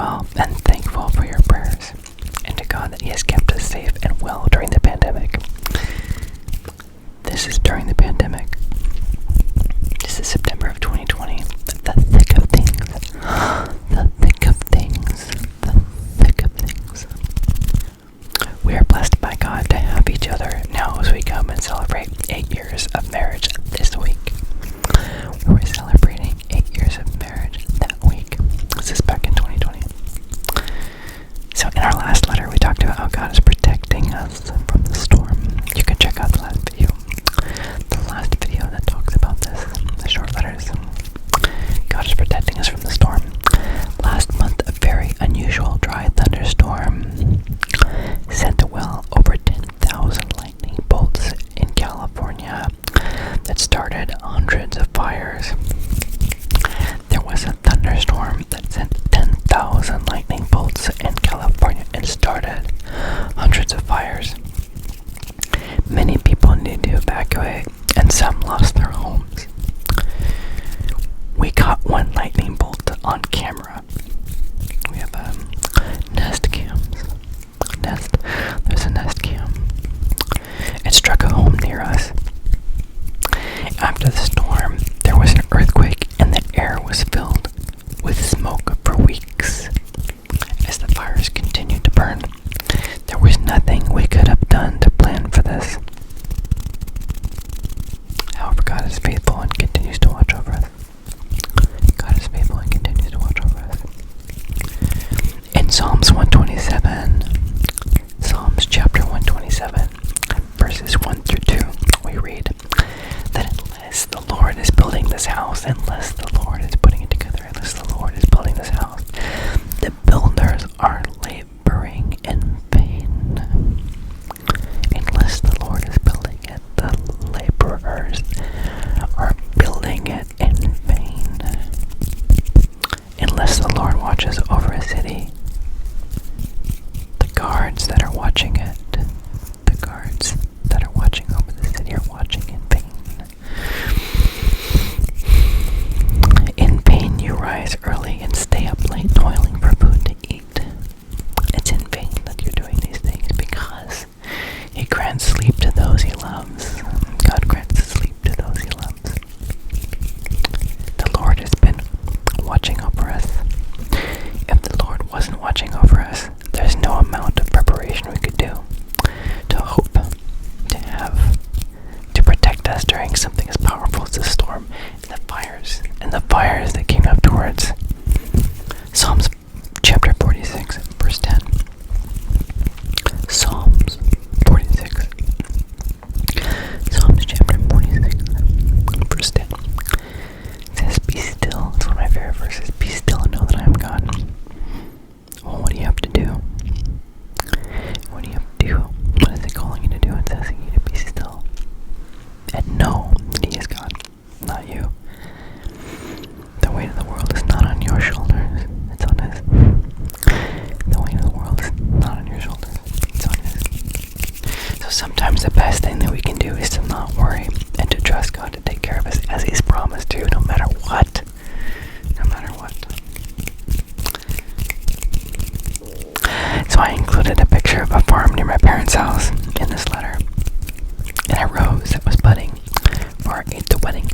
well and thankful for your prayers, and to God that He has kept us safe and well during the pandemic. This is during the pandemic. This is September of 2020. The thick of things. The thick of things. The thick of things. We are blessed by God to have each other now as we come and celebrate 8 years of marriage this week. We were celebrating 8 years of marriage that week. This is back in 2020. So in our last letter, we talked about how God is protecting us from the storm. You can check out the last video. The last video that talks about this, the short letters. God is protecting us from the storm. Last month, a very unusual dry thunderstorm sent well over 10,000 lightning bolts in California that started hundreds of fires. There was a thunderstorm that sent 10,000 lightning bolts in California and started hundreds of fires. Many people needed to evacuate, and some lost their homes. We caught one lightning bolt on camera. We have Nest cams. There's a Nest cam. It struck a home near us. After the storm, there was an earthquake and the air was filled with smoke for weeks. As the fires continued to burn, there was nothing we could have done to plan for this. However, God is faithful and continues to watch over us. God is faithful and continues to watch over us. In Psalms 127, Psalms chapter 127, verses 1 through 2, we read that unless the Lord is building this house, unless the Lord is putting it together, unless the Lord is building this house, the builders are laboring in vain. Unless the Lord is building it, the laborers are building it in vain. Unless the Lord watches over a city, the guards that are watching it, the guards that are watching over the city are watching in vain. In vain you rise early and stay up late toiling for food to eat. It's in vain that you're doing these things, because He grants sleep to those He loves. God grants sleep to those He loves. The Lord has been watching over us. If the Lord wasn't watching over us, there's no amount of preparation we could do to hope to have to protect us during something as powerful as the storm and the fires that came up towards. Psalms chapter 46, verse 10. Psalms 46. Psalms chapter 46, verse 10. It says, "Be still." It's one of my favorite verses. "Be still and know that I am God." Well, what do you have to do? What do you have to do? What is it calling you to do? It's asking you to be still and know that He is God, not you. The weight of the world is not on your shoulders. It's on His. The weight of the world is not on your shoulders. It's on His. So sometimes the best thing that we can do is to not worry and to trust God to take care of us as He's promised to, no matter what. No matter what. So I included a picture of a farm near my parents' house in this letter, and a rose that was budding for our 8th wedding